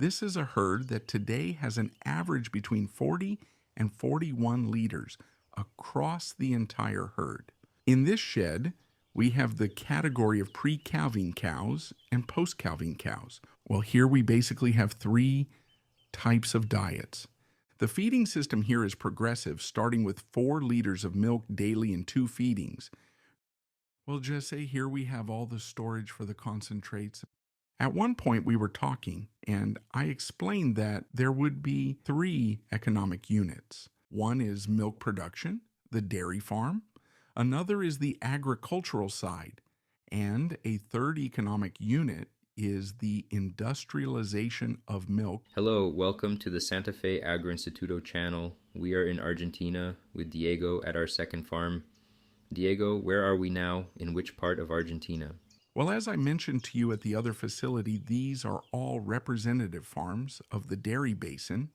This is a herd that today has an average between 40 and 41 liters across the entire herd. In this shed, we have the category of pre-calving cows and post-calving cows. Well, here we basically have three types of diets. The feeding system here is progressive, starting with 4 liters of milk daily in 2 feedings. Well, just say here we have all the storage for the concentrates. At one point we were talking, and I explained that there would be 3 economic units. One is milk production, the dairy farm. Another is the agricultural side. And a third economic unit is the industrialization of milk. Hello, welcome to the Santa Fe Agroinstituto channel. We are in Argentina with Diego at our second farm. Diego, where are we now? In which part of Argentina? Well, as I mentioned to you at the other facility, these are all representative farms of the dairy basin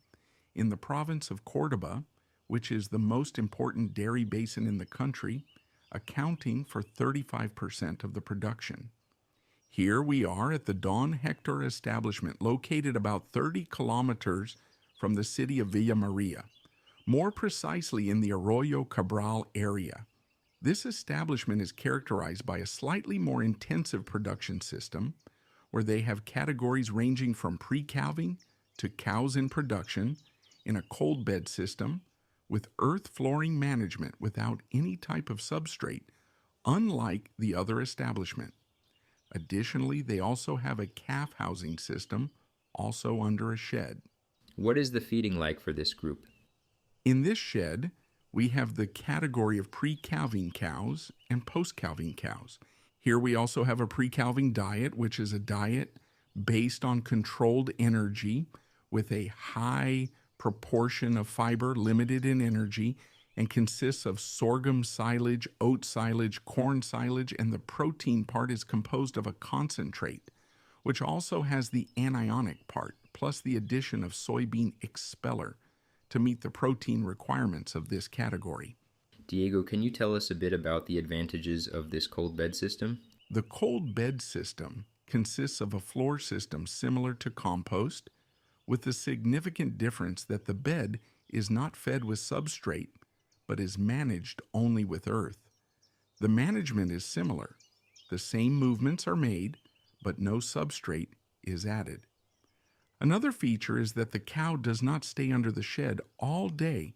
in the province of Córdoba, which is the most important dairy basin in the country, accounting for 35% of the production. Here we are at the Don Héctor establishment, located about 30 kilometers from the city of Villa Maria, more precisely in the Arroyo Cabral area. This establishment is characterized by a slightly more intensive production system, where they have categories ranging from pre-calving to cows in production in a cold bed system with earth flooring management without any type of substrate, unlike the other establishment. Additionally, they also have a calf housing system, also under a shed. What is the feeding like for this group? In this shed, we have the category of pre-calving cows and post-calving cows. Here we also have a pre-calving diet, which is a diet based on controlled energy with a high proportion of fiber, limited in energy, and consists of sorghum silage, oat silage, corn silage, and the protein part is composed of a concentrate, which also has the anionic part, plus the addition of soybean expeller to meet the protein requirements of this category. Diego, can you tell us a bit about the advantages of this cold bed system? The cold bed system consists of a floor system similar to compost, with the significant difference that the bed is not fed with substrate, but is managed only with earth. The management is similar. The same movements are made, but no substrate is added. Another feature is that the cow does not stay under the shed all day,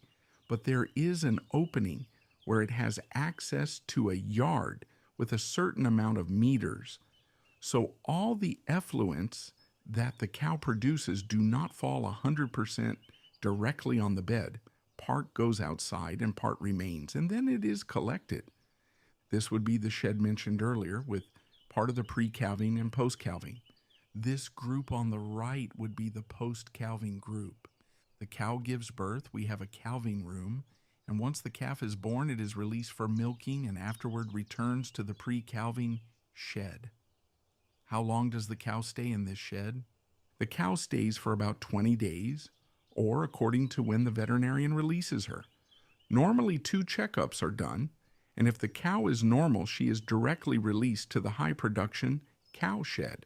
but there is an opening where it has access to a yard with a certain amount of meters. So all the effluents that the cow produces do not fall 100% directly on the bed. Part goes outside and part remains, and then it is collected. This would be the shed mentioned earlier with part of the pre-calving and post-calving. This group on the right would be the post-calving group. The cow gives birth, we have a calving room, and once the calf is born, it is released for milking and afterward returns to the pre-calving shed. How long does the cow stay in this shed? The cow stays for about 20 days, or according to when the veterinarian releases her. Normally 2 checkups are done, and if the cow is normal, she is directly released to the high production cow shed.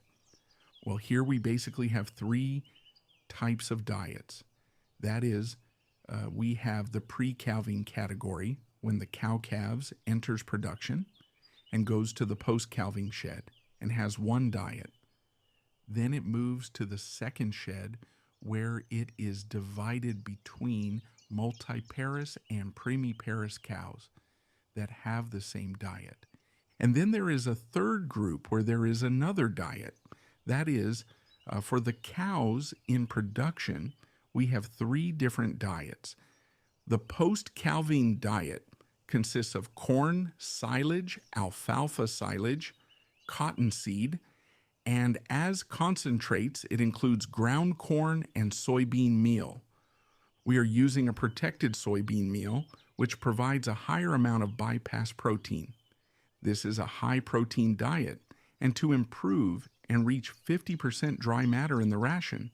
Well, here we basically have 3 types of diets. That is, we have the pre-calving category when the cow calves enters production and goes to the post-calving shed and has 1 diet. Then it moves to the second shed where it is divided between multiparous and primiparous cows that have the same diet. And then there is a third group where there is another diet. That is, for the cows in production, we have 3 different diets. The post-calving diet consists of corn silage, alfalfa silage, cottonseed, and as concentrates, it includes ground corn and soybean meal. We are using a protected soybean meal, which provides a higher amount of bypass protein. This is a high protein diet, and to improve and reach 50% dry matter in the ration,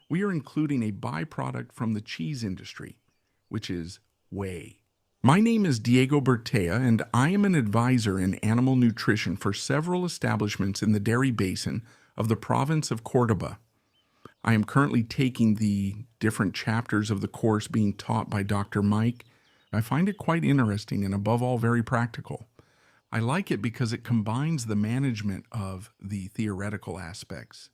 we are including a byproduct from the cheese industry, which is whey. My name is Diego Bertea, and I am an advisor in animal nutrition for several establishments in the dairy basin of the province of Córdoba. I am currently taking the different chapters of the course being taught by Dr. Mike. I find it quite interesting and above all very practical. I like it because it combines the management of the theoretical aspects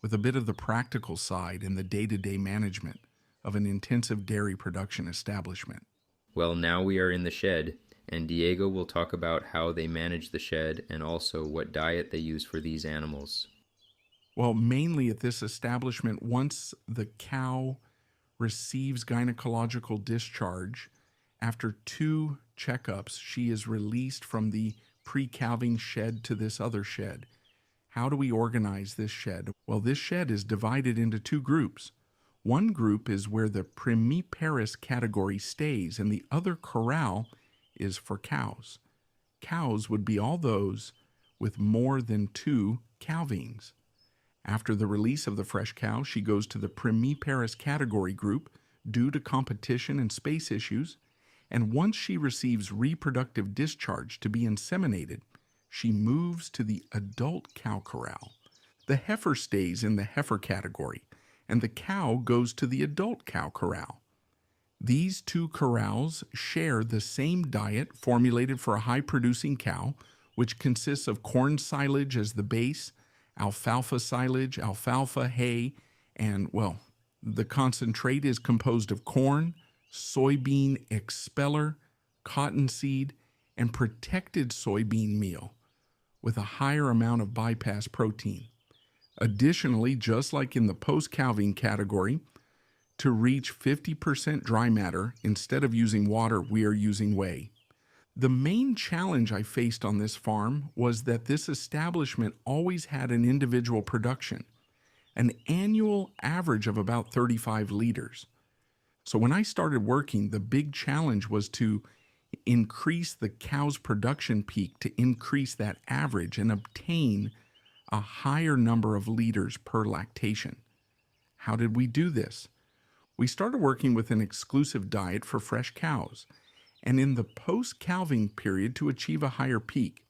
with a bit of the practical side and the day-to-day management of an intensive dairy production establishment. Well, now we are in the shed, and Diego will talk about how they manage the shed and also what diet they use for these animals. Well, mainly at this establishment, once the cow receives gynecological discharge, after 2 checkups, she is released from the pre-calving shed to this other shed. How do we organize this shed? Well, this shed is divided into 2 groups. One group is where the primiparous category stays, and the other corral is for cows. Cows would be all those with more than 2 calvings. After the release of the fresh cow, she goes to the primiparous category group due to competition and space issues, and once she receives reproductive discharge to be inseminated, she moves to the adult cow corral. The heifer stays in the heifer category, and the cow goes to the adult cow corral. These 2 corrals share the same diet formulated for a high-producing cow, which consists of corn silage as the base, alfalfa silage, alfalfa hay, and, well, the concentrate is composed of corn, soybean expeller, cottonseed, and protected soybean meal with a higher amount of bypass protein. Additionally, just like in the post-calving category, to reach 50% dry matter, instead of using water, we are using whey. The main challenge I faced on this farm was that this establishment always had an individual production, an annual average of about 35 liters. So when I started working, the big challenge was to increase the cow's production peak to increase that average and obtain a higher number of liters per lactation. How did we do this? We started working with an exclusive diet for fresh cows, and in the post-calving period to achieve a higher peak.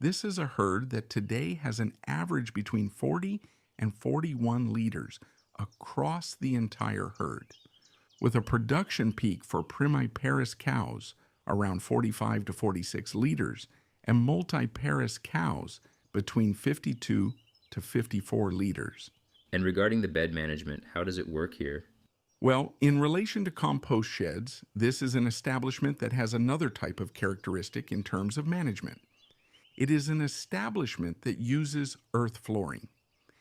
This is a herd that today has an average between 40 and 41 liters across the entire herd, with a production peak for primiparous cows around 45 to 46 liters and multiparous cows between 52 to 54 liters. And regarding the bed management, how does it work here? Well, in relation to compost sheds, this is an establishment that has another type of characteristic in terms of management. It is an establishment that uses earth flooring.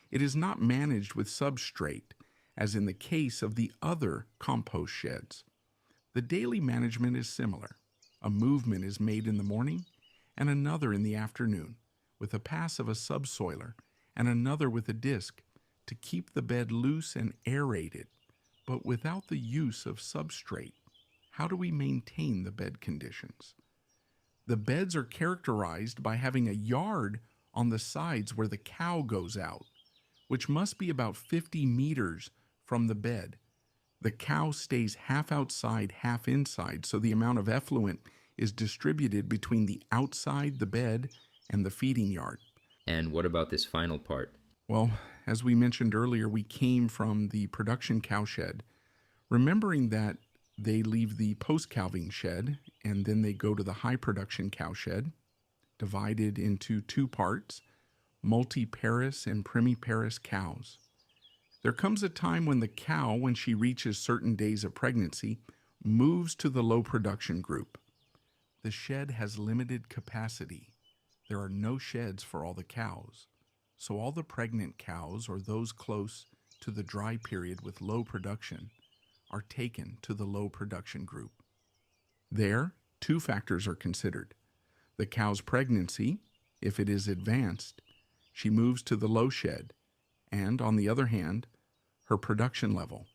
It is not managed with substrate, as in the case of the other compost sheds. The daily management is similar. A movement is made in the morning and another in the afternoon, with a pass of a subsoiler and another with a disc to keep the bed loose and aerated, but without the use of substrate. How do we maintain the bed conditions? The beds are characterized by having a yard on the sides where the cow goes out, which must be about 50 meters from the bed. The cow stays half outside, half inside, so the amount of effluent is distributed between the outside, the bed, and the feeding yard. And what about this final part? Well, as we mentioned earlier, we came from the production cow shed. Remembering that they leave the post-calving shed and then they go to the high production cow shed, divided into 2 parts, multiparous and primiparous cows. There comes a time when the cow, when she reaches certain days of pregnancy, moves to the low production group. The shed has limited capacity. There are no sheds for all the cows. So all the pregnant cows or those close to the dry period with low production are taken to the low production group. There, 2 factors are considered. The cow's pregnancy, if it is advanced, she moves to the low shed, and on the other hand, her production level.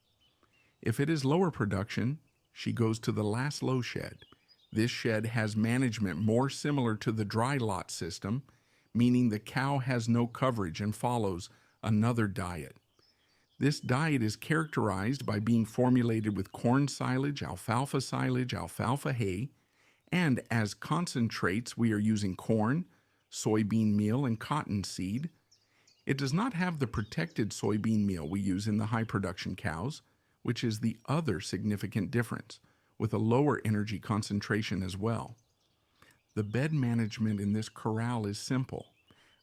If it is lower production, she goes to the last low shed. This shed has management more similar to the dry lot system, meaning the cow has no coverage and follows another diet. This diet is characterized by being formulated with corn silage, alfalfa hay, and as concentrates we are using corn, soybean meal, and cottonseed. It does not have the protected soybean meal we use in the high production cows, which is the other significant difference, with a lower energy concentration as well. The bed management in this corral is simple.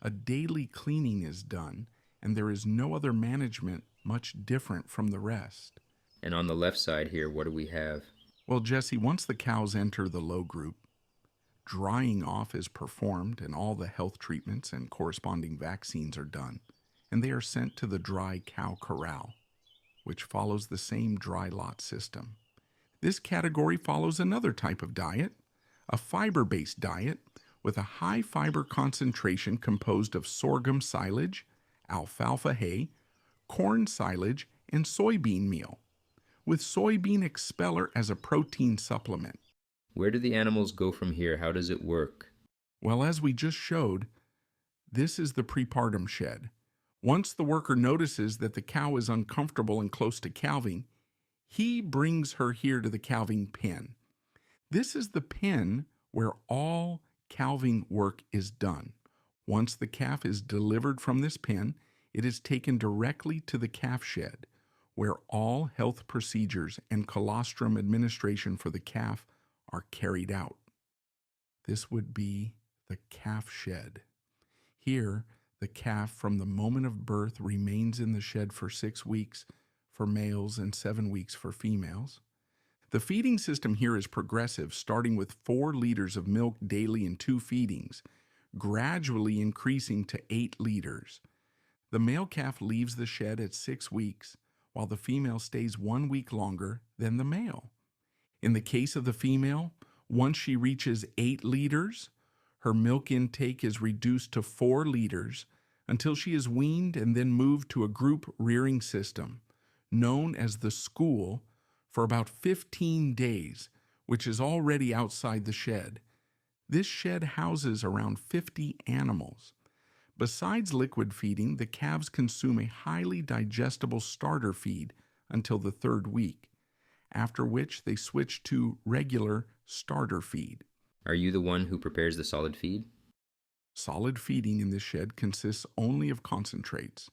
A daily cleaning is done, and there is no other management much different from the rest. And on the left side here, what do we have? Well, Jesse, once the cows enter the low group, drying off is performed and all the health treatments and corresponding vaccines are done, and they are sent to the dry cow corral, which follows the same dry lot system. This category follows another type of diet, a fiber-based diet with a high fiber concentration composed of sorghum silage, alfalfa hay, corn silage, and soybean meal, with soybean expeller as a protein supplement. Where do the animals go from here? How does it work? Well, as we just showed, this is the prepartum shed. Once the worker notices that the cow is uncomfortable and close to calving, he brings her here to the calving pen. This is the pen where all calving work is done. Once the calf is delivered from this pen, it is taken directly to the calf shed, where all health procedures and colostrum administration for the calf are carried out. This would be the calf shed. Here, the calf from the moment of birth remains in the shed for 6 weeks for males and 7 weeks for females. The feeding system here is progressive, starting with 4 liters of milk daily in 2 feedings, gradually increasing to 8 liters. The male calf leaves the shed at 6 weeks, while the female stays 1 week longer than the male. In the case of the female, once she reaches 8 liters, her milk intake is reduced to 4 liters until she is weaned and then moved to a group rearing system, known as the school, for about 15 days, which is already outside the shed. This shed houses around 50 animals. Besides liquid feeding, the calves consume a highly digestible starter feed until the 3rd week, after which they switch to regular starter feed. Are you the one who prepares the solid feed? Solid feeding in this shed consists only of concentrates.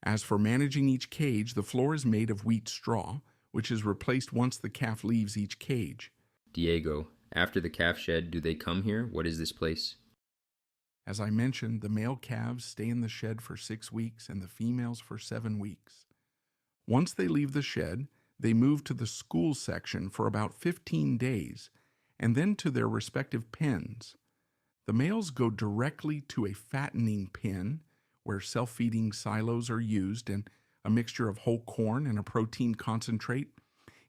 As for managing each cage, the floor is made of wheat straw, which is replaced once the calf leaves each cage. Diego, after the calf shed, do they come here? What is this place? As I mentioned, the male calves stay in the shed for 6 weeks and the females for 7 weeks. Once they leave the shed, they move to the school section for about 15 days and then to their respective pens. The males go directly to a fattening pen where self-feeding silos are used and a mixture of whole corn and a protein concentrate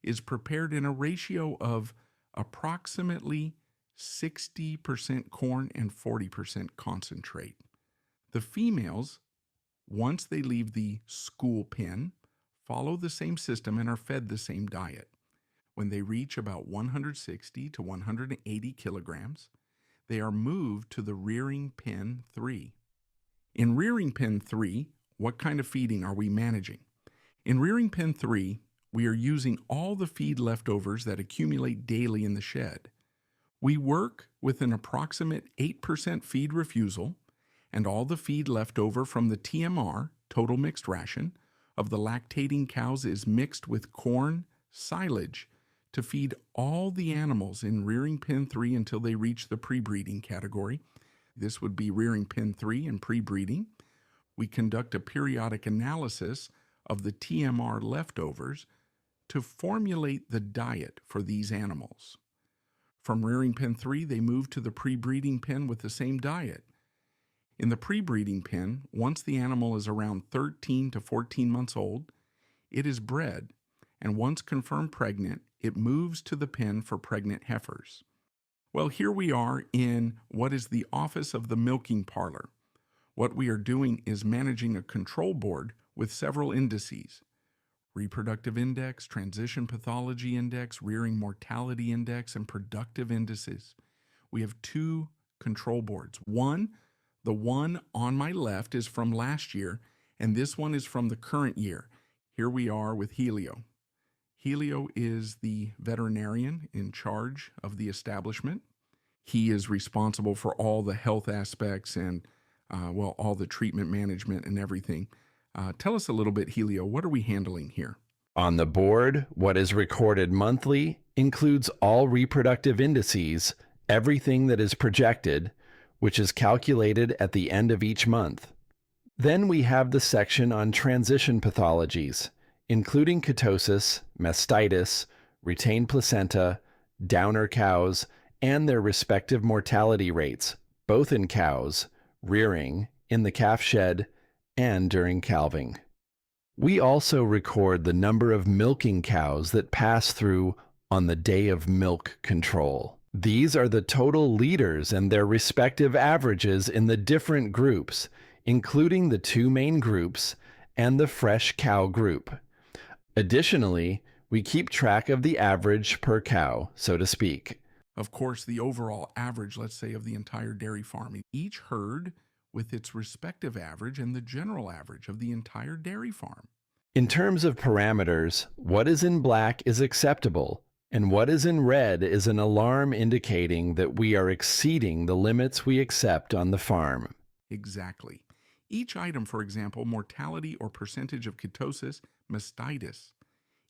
is prepared in a ratio of approximately 60% corn and 40% concentrate. The females, once they leave the school pen, follow the same system and are fed the same diet. When they reach about 160 to 180 kilograms, they are moved to the rearing pen 3. In rearing pen 3, what kind of feeding are we managing? In rearing pen 3, we are using all the feed leftovers that accumulate daily in the shed. We work with an approximate 8% feed refusal, and all the feed left over from the TMR, total mixed ration, of the lactating cows is mixed with corn silage to feed all the animals in rearing pen 3 until they reach the pre-breeding category. This would be rearing pen 3 and pre-breeding. We conduct a periodic analysis of the TMR leftovers to formulate the diet for these animals. From rearing pen 3, they move to the pre-breeding pen with the same diet. In the pre-breeding pen, once the animal is around 13 to 14 months old, it is bred, and once confirmed pregnant, it moves to the pen for pregnant heifers. Well, here we are in what is the office of the milking parlor. What we are doing is managing a control board with several indices: reproductive index, transition pathology index, rearing mortality index, and productive indices. We have 2 control boards. The one on my left is from last year, and this one is from the current year. Here we are with Helio. Helio is the veterinarian in charge of the establishment. He is responsible for all the health aspects and all the treatment management and everything. Tell us a little bit, Helio, what are we handling here? On the board, what is recorded monthly includes all reproductive indices, everything that is projected, which is calculated at the end of each month. Then we have the section on transition pathologies, including ketosis, mastitis, retained placenta, downer cows, and their respective mortality rates, both in cows, rearing, in the calf shed, and during calving. We also record the number of milking cows that pass through on the day of milk control. These are the total liters and their respective averages in the different groups, including the two main groups and the fresh cow group. Additionally, we keep track of the average per cow, so to speak. Of course, the overall average, let's say, of the entire dairy farm, each herd with its respective average and the general average of the entire dairy farm. In terms of parameters, what is in black is acceptable, and what is in red is an alarm indicating that we are exceeding the limits we accept on the farm. Exactly. Each item, for example, mortality or percentage of ketosis, mastitis,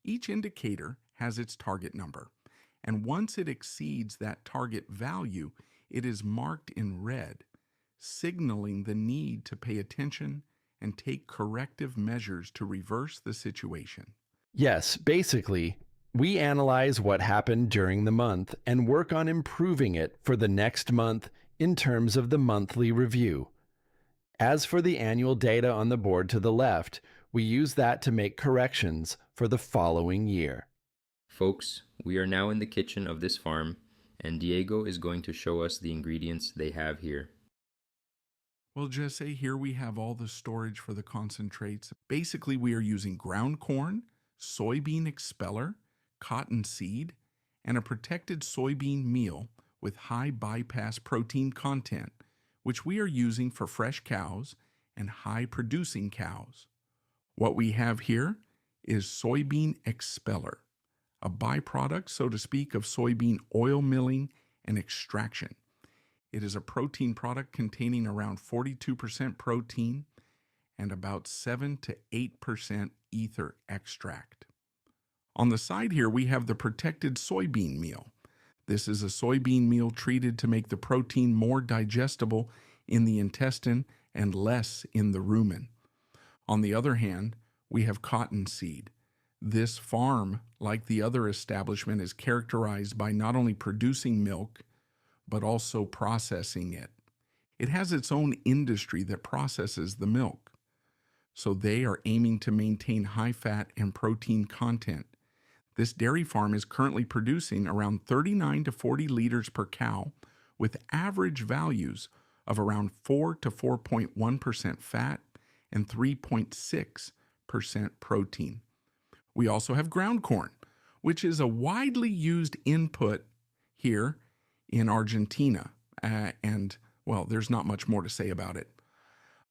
each indicator has its target number, and once it exceeds that target value, it is marked in red, signaling the need to pay attention and take corrective measures to reverse the situation. Yes, basically, we analyze what happened during the month and work on improving it for the next month in terms of the monthly review. As for the annual data on the board to the left, we use that to make corrections for the following year. Folks, we are now in the kitchen of this farm, and Diego is going to show us the ingredients they have here. Well, Jesse, here we have all the storage for the concentrates. Basically, we are using ground corn, soybean expeller, cottonseed, and a protected soybean meal with high bypass protein content, which we are using for fresh cows and high-producing cows. What we have here is soybean expeller, a byproduct, so to speak, of soybean oil milling and extraction. It is a protein product containing around 42% protein and about 7 to 8% ether extract. On the side here, we have the protected soybean meal. This is a soybean meal treated to make the protein more digestible in the intestine and less in the rumen. On the other hand, we have cottonseed. This farm, like the other establishment, is characterized by not only producing milk, but also processing it. It has its own industry that processes the milk. So they are aiming to maintain high fat and protein content. This dairy farm is currently producing around 39 to 40 liters per cow, with average values of around 4 to 4.1% fat and 3.6% protein. We also have ground corn, which is a widely used input here in Argentina, and there's not much more to say about it.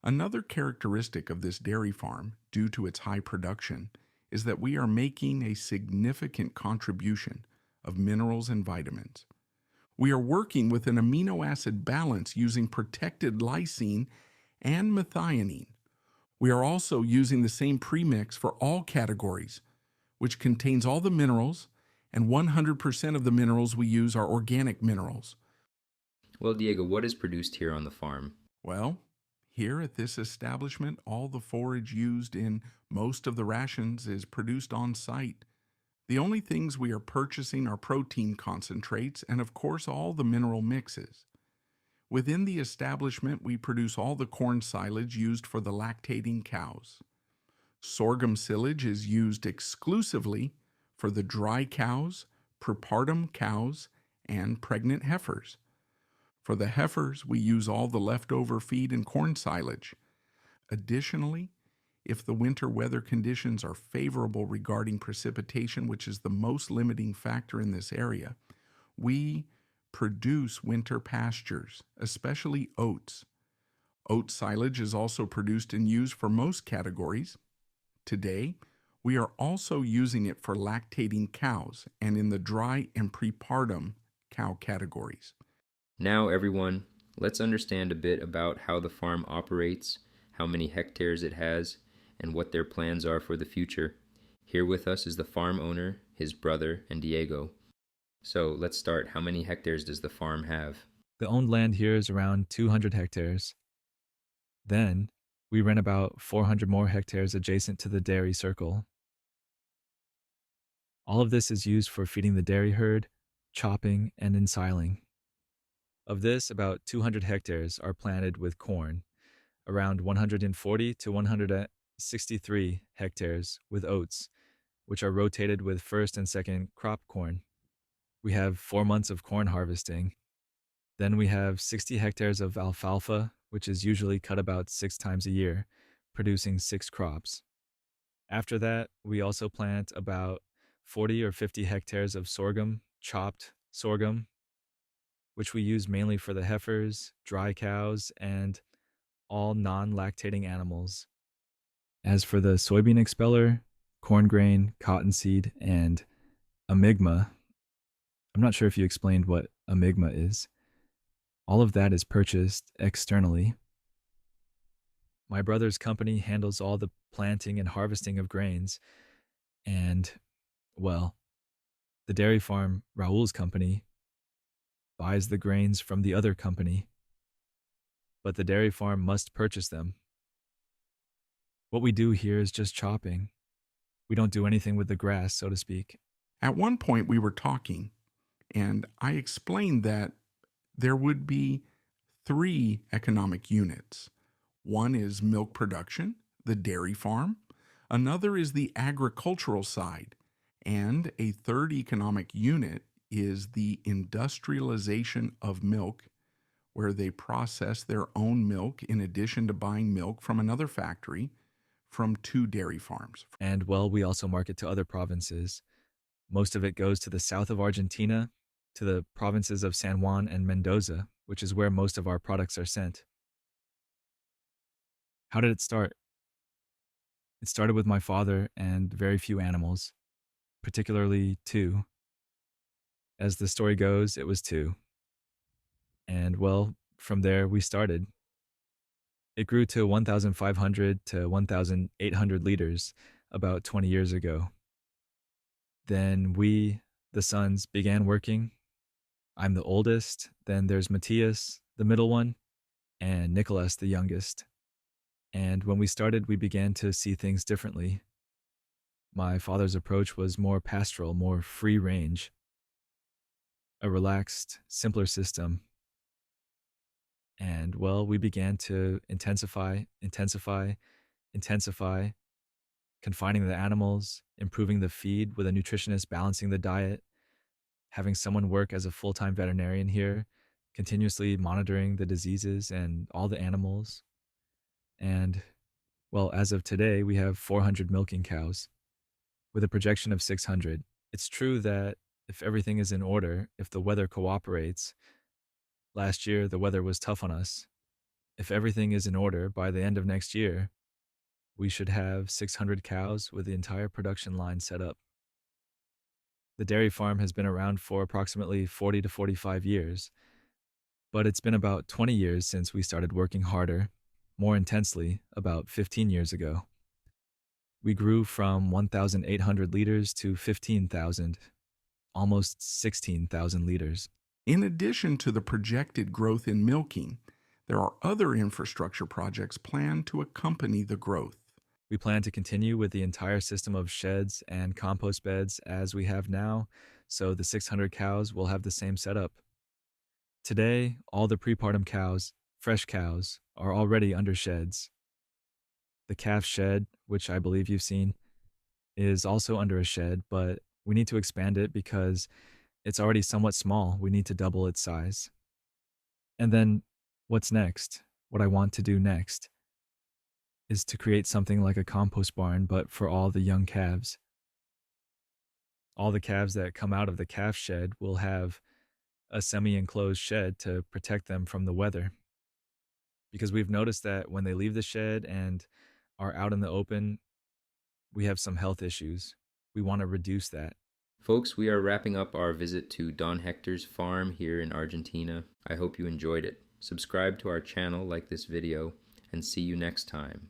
Another characteristic of this dairy farm, due to its high production, is that we are making a significant contribution of minerals and vitamins. We are working with an amino acid balance using protected lysine and methionine. We are also using the same premix for all categories, which contains all the minerals, and 100% of the minerals we use are organic minerals. Well, Diego, what is produced here on the farm? Well, here at this establishment, all the forage used in most of the rations is produced on site. The only things we are purchasing are protein concentrates and, of course, all the mineral mixes. Within the establishment, we produce all the corn silage used for the lactating cows. Sorghum silage is used exclusively for the dry cows, pre-partum cows, and pregnant heifers. For the heifers, we use all the leftover feed and corn silage. Additionally, if the winter weather conditions are favorable regarding precipitation, which is the most limiting factor in this area, we produce winter pastures, especially oats. Oat silage is also produced and used for most categories. Today, we are also using it for lactating cows and in the dry and prepartum cow categories. Now, everyone, Let's understand a bit about how the farm operates, how many hectares it has, and what their plans are for the future. Here with us is the farm owner, his brother, and Diego. So let's start. How many hectares does the farm have? The owned land here is around 200 hectares. Then, we rent about 400 more hectares adjacent to the dairy circle. All of this is used for feeding the dairy herd, chopping, and ensiling. Of this, about 200 hectares are planted with corn, around 140 to 163 hectares with oats, which are rotated with first and second crop corn. We have 4 months of corn harvesting. Then we have 60 hectares of alfalfa, which is usually cut about 6 times a year, producing 6 crops. After that, we also plant about 40 or 50 hectares of sorghum, chopped sorghum, which we use mainly for the heifers, dry cows, and all non-lactating animals. As for the soybean expeller, corn grain, cottonseed, and amygma, I'm not sure if you explained what amygma is. All of that is purchased externally. My brother's company handles all the planting and harvesting of grains, and, well, the dairy farm, Raul's company, buys the grains from the other company, but the dairy farm must purchase them. What we do here is just chopping. We don't do anything with the grass, so to speak. At one point, we were talking, and I explained that there would be 3 economic units. One is milk production, the dairy farm. Another is the agricultural side. And a third economic unit is the industrialization of milk, where they process their own milk in addition to buying milk from another factory from 2 dairy farms. And, well, we also market to other provinces. Most of it goes to the south of Argentina, to the provinces of San Juan and Mendoza, which is where most of our products are sent. How did it start? It started with my father and very few animals, particularly 2. As the story goes, it was 2. And, well, from there we started. It grew to 1,500 to 1,800 liters about 20 years ago. Then we, the sons, began working. I'm the oldest, then there's Matthias, the middle one, and Nicholas, the youngest. And when we started, we began to see things differently. My father's approach was more pastoral, more free range, a relaxed, simpler system. And, well, we began to intensify, confining the animals, improving the feed with a nutritionist, balancing the diet, having someone work as a full-time veterinarian here, continuously monitoring the diseases and all the animals. And, well, as of today, we have 400 milking cows with a projection of 600. It's true that if everything is in order, if the weather cooperates, last year the weather was tough on us. If everything is in order, by the end of next year, we should have 600 cows with the entire production line set up. The dairy farm has been around for approximately 40 to 45 years, but it's been about 20 years since we started working harder, more intensely, about 15 years ago. We grew from 1,800 liters to 15,000, almost 16,000 liters. In addition to the projected growth in milking, there are other infrastructure projects planned to accompany the growth. We plan to continue with the entire system of sheds and compost beds as we have now, so the 600 cows will have the same setup. Today, all the prepartum cows, fresh cows, are already under sheds. The calf shed, which I believe you've seen, is also under a shed, but we need to expand it because it's already somewhat small. We need to double its size. And then, what's next? What I want to do next is to create something like a compost barn, but for all the young calves. All the calves that come out of the calf shed will have a semi-enclosed shed to protect them from the weather. Because we've noticed that when they leave the shed and are out in the open, we have some health issues. We want to reduce that. Folks, we are wrapping up our visit to Don Hector's farm here in Argentina. I hope you enjoyed it. Subscribe to our channel, like this video, and see you next time.